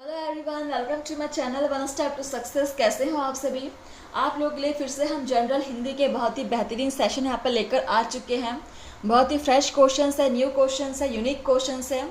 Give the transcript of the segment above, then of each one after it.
Hello everyone, welcome to my channel one step to success. कैसे हो आप सभी? आप लोग के लिए फिर से हम जनरल हिंदी के बहुत ही बेहतरीन सेशन यहाँ पर लेकर आ चुके हैं। बहुत ही फ्रेश क्वेश्चंस है, न्यू क्वेश्चंस है, यूनिक क्वेश्चंस है।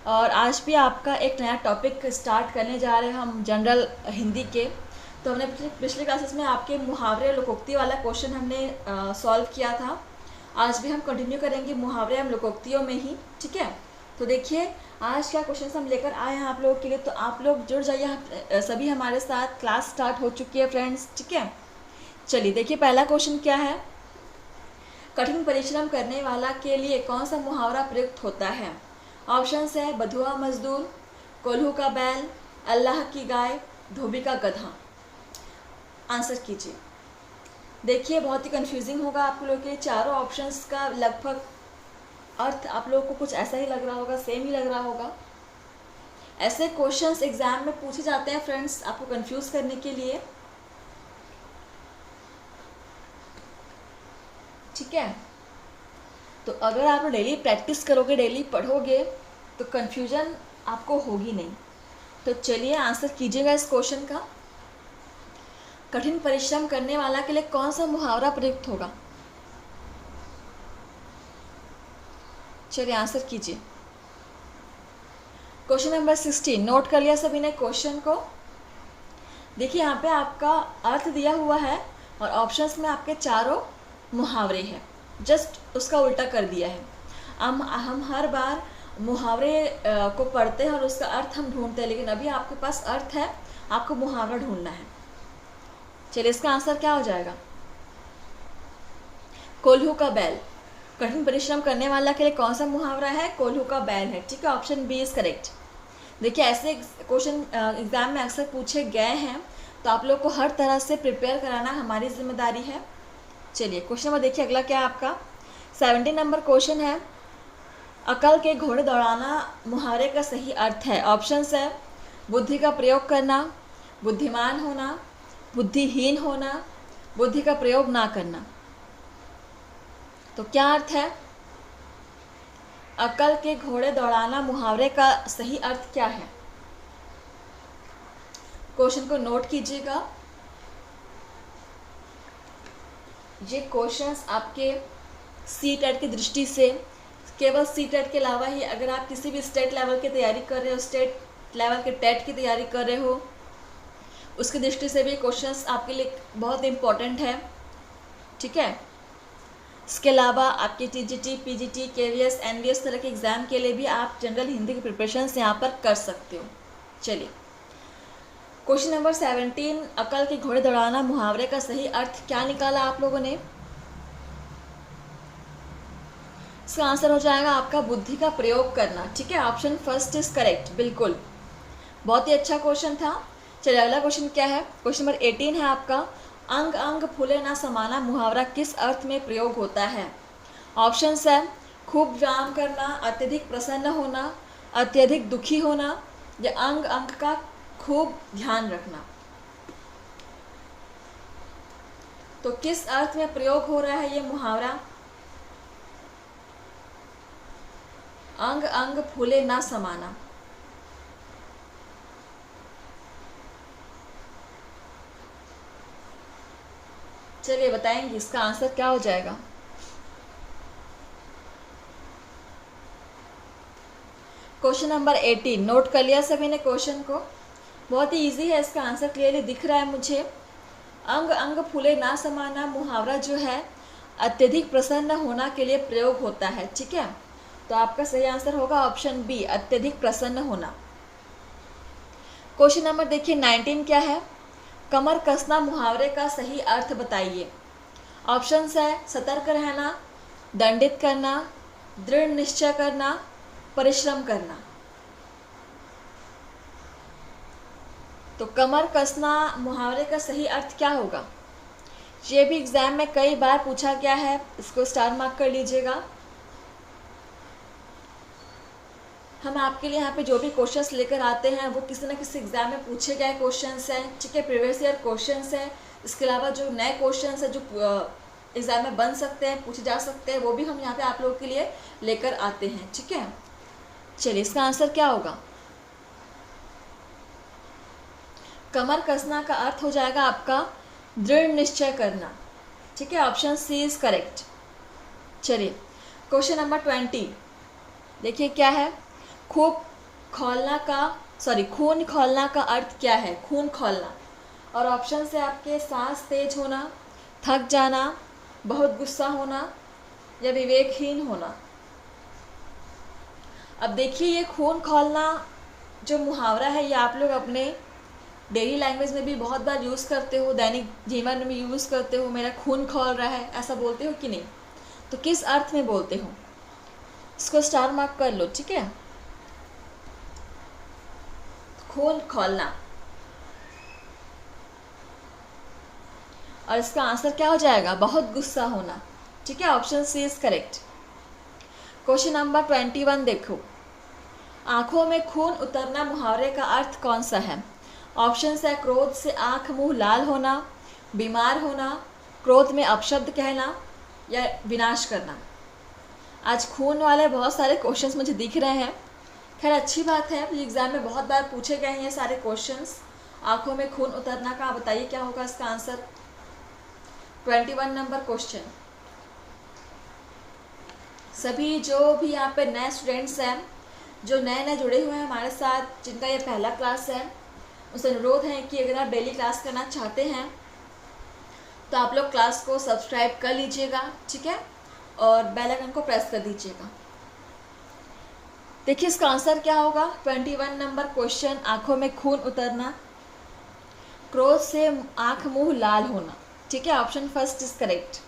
और आज भी आपका एक नया टॉपिक स्टार्ट करने जा रहे हैं हम जनरल हिंदी के। तो हमने पिछले क्लासेस में आपके मुहावरे लोकोक्ति वाला क्वेश्चन हमने सॉल्व किया था। आज भी हम कंटिन्यू करेंगे मुहावरे एवं लोकोक्तियों में ही, ठीक है। तो देखिए आज क्या क्वेश्चन हम लेकर आए हैं आप लोगों के लिए। तो आप लोग जुड़ जाइए, सभी हमारे साथ। क्लास स्टार्ट हो चुकी है फ्रेंड्स, ठीक है। चलिए देखिए पहला क्वेश्चन क्या है। कठिन परिश्रम करने वाला के लिए कौन सा मुहावरा प्रयुक्त होता है? ऑप्शंस है बधुआ मजदूर, कोल्हू का बैल, अल्लाह की गाय, धोबी का गधा। आंसर कीजिए। देखिए बहुत ही कंफ्यूजिंग होगा आप लोगों के चारों ऑप्शंस का लगभग अर्थ आप लोगों को कुछ ऐसा ही लग रहा होगा, सेम ही लग रहा होगा। ऐसे क्वेश्चंस एग्जाम में पूछे जाते हैं फ्रेंड्स, आपको कंफ्यूज करने के लिए, ठीक है। तो अगर आप डेली प्रैक्टिस करोगे, डेली पढ़ोगे, तो कंफ्यूजन आपको होगी नहीं। तो चलिए आंसर कीजिएगा इस क्वेश्चन का। कठिन परिश्रम करने वाला के लिए कौन सा मुहावरा प्रयुक्त होगा? चलिए आंसर कीजिए। क्वेश्चन नंबर 16 नोट कर लिया सभी ने क्वेश्चन को? देखिए यहाँ पे आपका अर्थ दिया हुआ है और ऑप्शंस में आपके चारों मुहावरे हैं, जस्ट उसका उल्टा कर दिया है। हम हर बार मुहावरे को पढ़ते हैं और उसका अर्थ हम ढूंढते हैं, लेकिन अभी आपके पास अर्थ है, आपको मुहावरा ढूंढना है। चलिए इसका आंसर क्या हो जाएगा? कोल्हू का बैल। कठिन परिश्रम करने वाला के लिए कौन सा मुहावरा है? कोल्हू का बैल है, ठीक है। Option B is correct. देखिए ऐसे क्वेश्चन एग्जाम में अक्सर पूछे गए हैं, तो आप लोग को हर तरह से प्रिपेयर कराना हमारी जिम्मेदारी है। चलिए क्वेश्चन नंबर देखिए अगला क्या है आपका। 17 नंबर क्वेश्चन है, अकल के घोड़े दौड़ाना मुहावरे का सही अर्थ है। ऑप्शंस है बुद्धि का प्रयोग करना, बुद्धिमान होना, बुद्धिहीन होना, बुद्धि का प्रयोग ना करना। तो क्या अर्थ है? अकल के घोड़े दौड़ाना मुहावरे का सही अर्थ क्या है? क्वेश्चन को नोट कीजिएगा। ये क्वेश्चंस आपके सीटेट की दृष्टि से, केवल सीटेट के अलावा ही अगर आप किसी भी स्टेट लेवल की तैयारी कर रहे हो, स्टेट लेवल के टेट की तैयारी कर रहे हो, उसकी दृष्टि से भी क्वेश्चंस आपके लिए बहुत इम्पोर्टेंट है, ठीक है। इसके अलावा आपके टीजीटी, पीजीटी, केवीएस, एनवीएस तरह के एग्जाम के लिए भी आप जनरल हिंदी की प्रिपरेशन यहाँ पर कर सकते हो। चलिए क्वेश्चन नंबर 17, अकल के घोड़े दौड़ाना मुहावरे का सही अर्थ क्या निकाला आप लोगों ने? इसका आंसर हो जाएगा आपका बुद्धि का प्रयोग करना, ठीक है। ऑप्शन फर्स्ट इज करेक्ट, बिल्कुल। बहुत ही अच्छा क्वेश्चन था। चलिए अगला क्वेश्चन क्या है। क्वेश्चन नंबर 18 है आपका, अंग अंग फूले ना समाना मुहावरा किस अर्थ में प्रयोग होता है? ऑप्शंस है खूब व्यायाम करना, अत्यधिक प्रसन्न होना, अत्यधिक दुखी होना, या अंग अंग का खूब ध्यान रखना। तो किस अर्थ में प्रयोग हो रहा है ये मुहावरा? अंग अंग फूले ना समाना। चलिए बताएंगे इसका आंसर क्या हो जाएगा। क्वेश्चन नंबर 18 नोट कर लिया सभी ने क्वेश्चन को? बहुत ही इजी है, इसका आंसर क्लियरली दिख रहा है मुझे। अंग अंग फूले ना समाना मुहावरा जो है अत्यधिक प्रसन्न होना के लिए प्रयोग होता है, ठीक है। तो आपका सही आंसर होगा ऑप्शन बी, अत्यधिक प्रसन्न होना। क्वेश्चन नंबर देखिए 19 क्या है, कमर कसना मुहावरे का सही अर्थ बताइए। ऑप्शंस है सतर्क रहना, दंडित करना, दृढ़ निश्चय करना, परिश्रम करना। तो कमर कसना मुहावरे का सही अर्थ क्या होगा? ये भी एग्जाम में कई बार पूछा गया है, इसको स्टार मार्क कर लीजिएगा। हम आपके लिए यहाँ पे जो भी क्वेश्चंस लेकर आते हैं वो किसी न किसी एग्जाम में पूछे गए क्वेश्चंस हैं, ठीक है। प्रीवियस ईयर क्वेश्चंस हैं, इसके अलावा जो नए क्वेश्चंस हैं जो एग्जाम में बन सकते हैं, पूछे जा सकते हैं, वो भी हम यहाँ पे आप लोगों के लिए लेकर आते हैं, ठीक है। चलिए इसका आंसर क्या होगा? कमर कसना का अर्थ हो जाएगा आपका दृढ़ निश्चय करना। ठीक है, ऑप्शन सी इज करेक्ट। चलिए क्वेश्चन नंबर 20 देखिए क्या है। खून खोलना का अर्थ क्या है? खून खोलना। और ऑप्शन से आपके सांस तेज होना, थक जाना, बहुत गुस्सा होना या विवेकहीन होना। अब देखिए ये खून खोलना जो मुहावरा है ये आप लोग अपने डेली लैंग्वेज में भी बहुत बार यूज़ करते हो, दैनिक जीवन में भी यूज़ करते हो। मेरा खून खोल रहा है, ऐसा बोलते हो कि नहीं? तो किस अर्थ में बोलते हो? इसको स्टार मार्क कर लो। ठीक है, खून खोलना। और इसका आंसर क्या हो जाएगा? बहुत गुस्सा होना। ठीक है, option C is correct. Question number 21 देखो। आंखों में खून उतरना मुहावरे का अर्थ कौन सा है? ऑप्शन है क्रोध से आंख मुंह लाल होना, बीमार होना, क्रोध में अपशब्द कहना या विनाश करना। आज खून वाले बहुत सारे क्वेश्चंस मुझे दिख रहे हैं। खैर अच्छी बात है, एग्जाम में बहुत बार पूछे गए हैं ये सारे क्वेश्चंस। आंखों में खून उतरना का बताइए क्या होगा इसका आंसर? 21 number question. सभी जो भी यहाँ पे नए स्टूडेंट्स हैं, जो नए नए जुड़े हुए हैं हमारे साथ, जिनका ये पहला क्लास है, उनसे अनुरोध है कि अगर आप डेली क्लास करना चाहते हैं तो आप लोग क्लास को सब्सक्राइब कर लीजिएगा। ठीक है, और बेल आइकन को प्रेस कर दीजिएगा। देखिए इसका आंसर क्या होगा? 21 नंबर क्वेश्चन, आंखों में खून उतरना, क्रोध से आंख मुंह लाल होना। ठीक है, ऑप्शन फर्स्ट इज करेक्ट।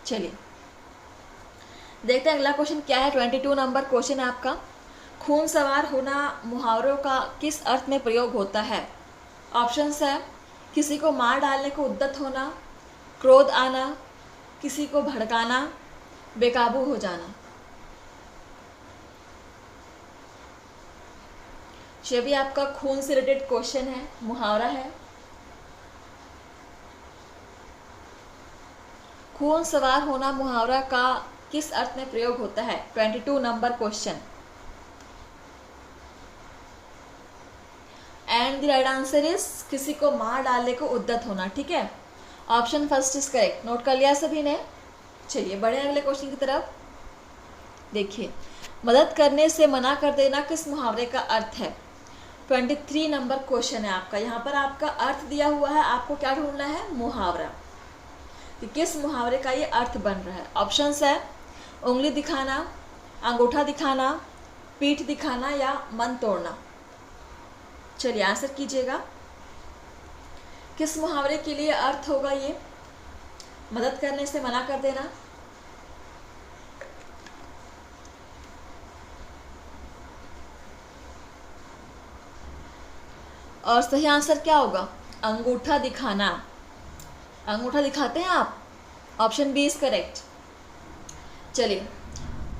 चलिए देखते हैं अगला क्वेश्चन क्या है। 22 नंबर क्वेश्चन है आपका। खून सवार होना मुहावरों का किस अर्थ में प्रयोग होता है? ऑप्शंस है किसी को मार डालने को उद्यत होना, क्रोध आना, किसी को भड़काना, बेकाबू हो जाना। ये भी आपका खून से रिलेटेड क्वेश्चन है, मुहावरा है। खून सवार होना मुहावरा का किस अर्थ में प्रयोग होता है? 22 number question. And the right answer is किसी को मार डालने को उद्यत होना। ठीक है, option first is correct. Note कर लिया सभी ने? चलिए बढ़े अगले क्वेश्चन की तरफ। देखिए मदद करने से मना कर देना किस मुहावरे का अर्थ है? 23 नंबर क्वेश्चन है आपका। यहाँ पर आपका अर्थ दिया हुआ है, आपको क्या ढूंढना है? मुहावरा, कि किस मुहावरे का ये अर्थ बन रहा है। ऑप्शंस है उंगली दिखाना, अंगूठा दिखाना, पीठ दिखाना या मन तोड़ना। चलिए आंसर कीजिएगा, किस मुहावरे के लिए अर्थ होगा ये? मदद करने से मना कर देना। और सही आंसर क्या होगा? अंगूठा दिखाना। अंगूठा दिखाते हैं आप? Option B is correct. चलिए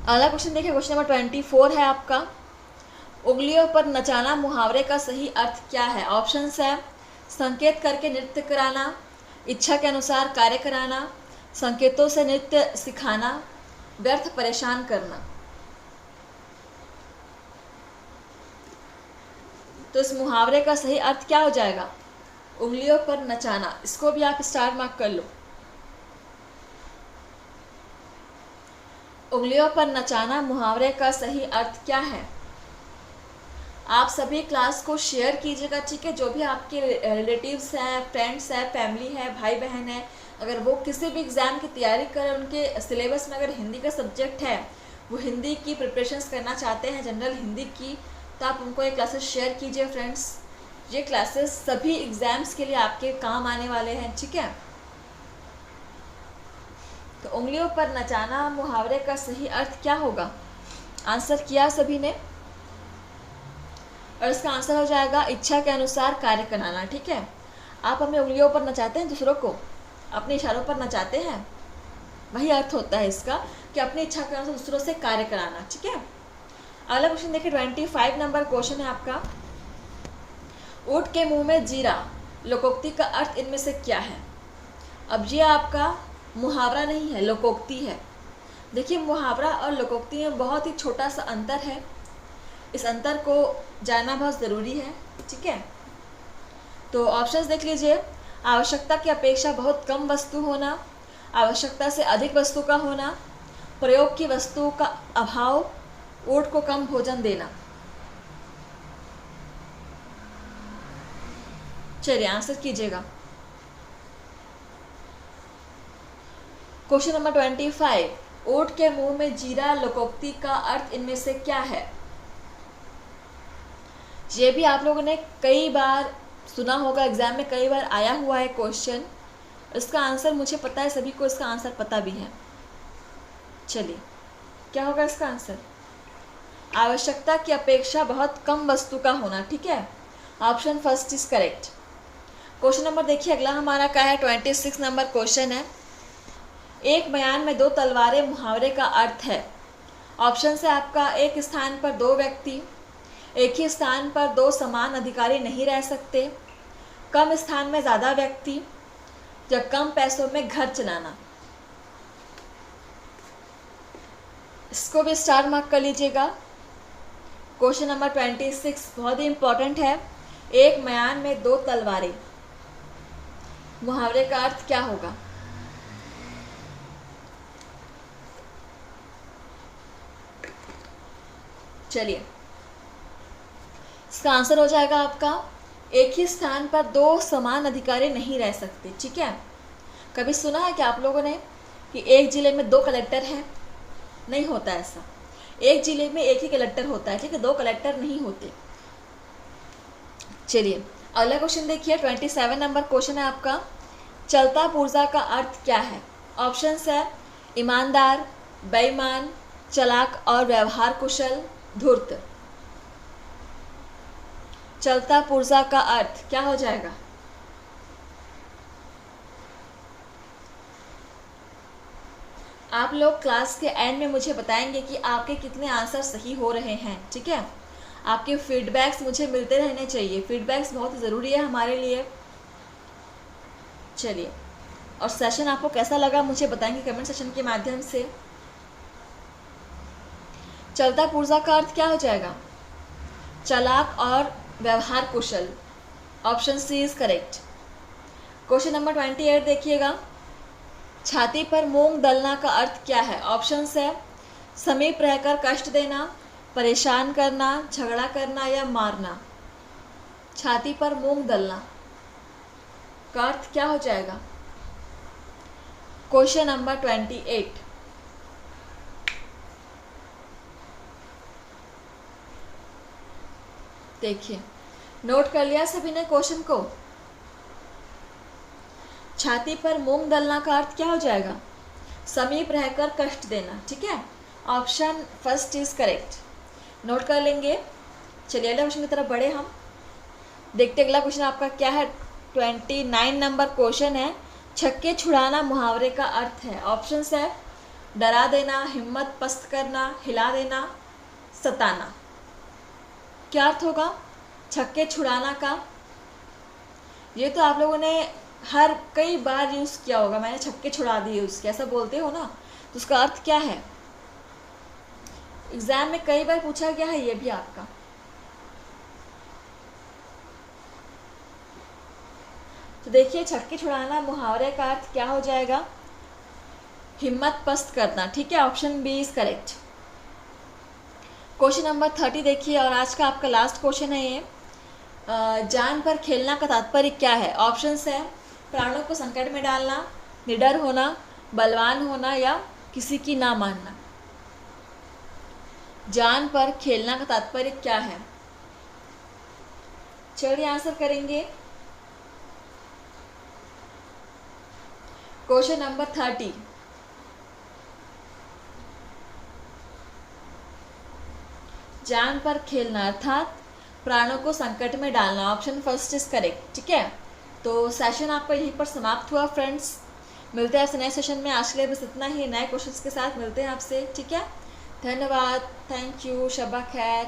अगला क्वेश्चन देखिए। क्वेश्चन नंबर 24 है आपका। उंगलियों पर नचाना मुहावरे का सही अर्थ क्या है? ऑप्शंस है संकेत करके नृत्य कराना, इच्छा के अनुसार कार्य कराना, संकेतों से नृत्य सिखाना, व्यर्थ परेशान करना। तो इस मुहावरे का सही अर्थ क्या हो जाएगा? उंगलियों पर नचाना। इसको भी आप स्टार मार्क कर लो। उंगलियों पर नचाना मुहावरे का सही अर्थ क्या है? आप सभी क्लास को शेयर कीजिएगा। ठीक है, जो भी आपके रिलेटिव्स हैं, फ्रेंड्स हैं, फैमिली है, भाई बहन है, अगर वो किसी भी एग्ज़ाम की तैयारी करें, उनके सिलेबस में अगर हिंदी का सब्जेक्ट है, वो हिंदी की प्रिपरेशंस करना चाहते हैं, जनरल हिंदी की, तो आप उनको ये क्लासेस शेयर कीजिए फ्रेंड्स। ये क्लासेस सभी एग्ज़ाम्स के लिए आपके काम आने वाले हैं। ठीक है, तो उंगलियों पर नचाना मुहावरे का सही अर्थ क्या होगा? आंसर किया सभी ने? और इसका आंसर हो जाएगा इच्छा के अनुसार कार्य कराना। ठीक है, आप हमें उंगलियों पर नचाते हैं, दूसरों को अपने इशारों पर नचाते हैं, वही अर्थ होता है इसका कि अपनी इच्छा के अनुसार दूसरों से कार्य कराना। ठीक है, अगला क्वेश्चन देखिए। 25 नंबर क्वेश्चन है आपका। ऊंट के मुंह में जीरा लोकोक्ति का अर्थ इनमें से क्या है? अब ये आपका मुहावरा नहीं है, लोकोक्ति है। देखिए मुहावरा और लोकोक्ति में बहुत ही छोटा सा अंतर है, इस अंतर को जानना बहुत ज़रूरी है। ठीक है, तो ऑप्शंस देख लीजिए। आवश्यकता की अपेक्षा बहुत कम वस्तु होना, आवश्यकता से अधिक वस्तु का होना, प्रयोग की वस्तु का अभाव, ऊंट को कम भोजन देना। चलिए आंसर कीजिएगा। क्वेश्चन नंबर 25, ऊंट के मुंह में जीरा लोकोक्ति का अर्थ इनमें से क्या है? ये भी आप लोगों ने कई बार सुना होगा, एग्जाम में कई बार आया हुआ है क्वेश्चन। इसका आंसर मुझे पता है, सभी को इसका आंसर पता भी है। चलिए क्या होगा इसका आंसर? आवश्यकता की अपेक्षा बहुत कम वस्तु का होना। ठीक है, option first is correct. Question number देखिए अगला हमारा क्या है, 26 नंबर क्वेश्चन है। एक बयान में 2 तलवारें मुहावरे का अर्थ है। ऑप्शन से आपका एक स्थान पर 2 व्यक्ति, एक ही स्थान पर 2 समान अधिकारी नहीं रह सकते, कम स्थान में ज़्यादा व्यक्ति, या कम पैसों में घर चलाना। इसको भी स्टार मार्क कर लीजिएगा। क्वेश्चन नंबर 26 बहुत ही इंपॉर्टेंट है। एक बयान में 2 तलवारें, मुहावरे का अर्थ क्या होगा? चलिए इसका आंसर हो जाएगा आपका, एक ही स्थान पर 2 समान अधिकारी नहीं रह सकते। ठीक है, कभी सुना है कि आप लोगों ने कि एक जिले में 2 कलेक्टर हैं? नहीं होता ऐसा। एक जिले में एक ही कलेक्टर होता है। ठीक है, 2 कलेक्टर नहीं होते। चलिए अगला क्वेश्चन देखिए, 27 नंबर क्वेश्चन है आपका। चलता पुर्जा का अर्थ क्या है? ऑप्शंस है ईमानदार, बेईमान, चालाक और व्यवहार कुशल, धूर्त। चलता पुर्जा का अर्थ क्या हो जाएगा? आप लोग क्लास के एंड में मुझे बताएंगे कि आपके कितने आंसर सही हो रहे हैं। ठीक है, आपके फीडबैक्स मुझे मिलते रहने चाहिए। फीडबैक्स बहुत ज़रूरी है हमारे लिए। चलिए, और सेशन आपको कैसा लगा मुझे बताएंगे कमेंट सेशन के माध्यम से। चलता पुर्जा का अर्थ क्या हो जाएगा? चालाक और व्यवहार कुशल। Option C is correct. Question number 28 देखिएगा। छाती पर मूंग दलना का अर्थ क्या है? ऑप्शंस है समीप रहकर कष्ट देना, परेशान करना, झगड़ा करना या मारना। छाती पर मूंग दलना का अर्थ क्या हो जाएगा? Question number 28। देखिए नोट कर लिया सभी ने क्वेश्चन को? छाती पर मूंग दलना का अर्थ क्या हो जाएगा? समीप रहकर कष्ट देना। ठीक है, option first is correct. Note कर लेंगे। चलिए अगला क्वेश्चन की तरफ बढ़े हम। देखते अगला क्वेश्चन आपका क्या है। 29 नंबर क्वेश्चन है। छक्के छुड़ाना मुहावरे का अर्थ है। ऑप्शंस है डरा देना, हिम्मत पस्त करना, हिला देना, सताना। क्या अर्थ होगा छक्के छुड़ाना का? ये तो आप लोगों ने हर कई बार यूज़ किया होगा, मैंने छक्के छुड़ा दिए उसके, ऐसा बोलते हो ना, तो उसका अर्थ क्या है? एग्जाम में कई बार पूछा गया है ये भी आपका। तो देखिए छक्के छुड़ाना मुहावरे का अर्थ क्या हो जाएगा? हिम्मत पस्त करना। ठीक है, option B is correct. Question number 30 देखिए, और आज का आपका लास्ट क्वेश्चन है ये। जान पर खेलना का तात्पर्य क्या है? ऑप्शंस है प्राणों को संकट में डालना, निडर होना, बलवान होना या किसी की ना मानना। जान पर खेलना का तात्पर्य क्या है? चलिए आंसर करेंगे। Question number 30। जान पर खेलना अर्थात प्राणों को संकट में डालना। Option first is correct. ठीक है, तो सेशन आपका यहीं पर समाप्त हुआ फ्रेंड्स। मिलते हैं आपसे नए सेशन में। आज के लिए बस इतना ही। नए क्वेश्चंस के साथ मिलते हैं आपसे। ठीक है, धन्यवाद, थैंक यू, शब्बा खैर।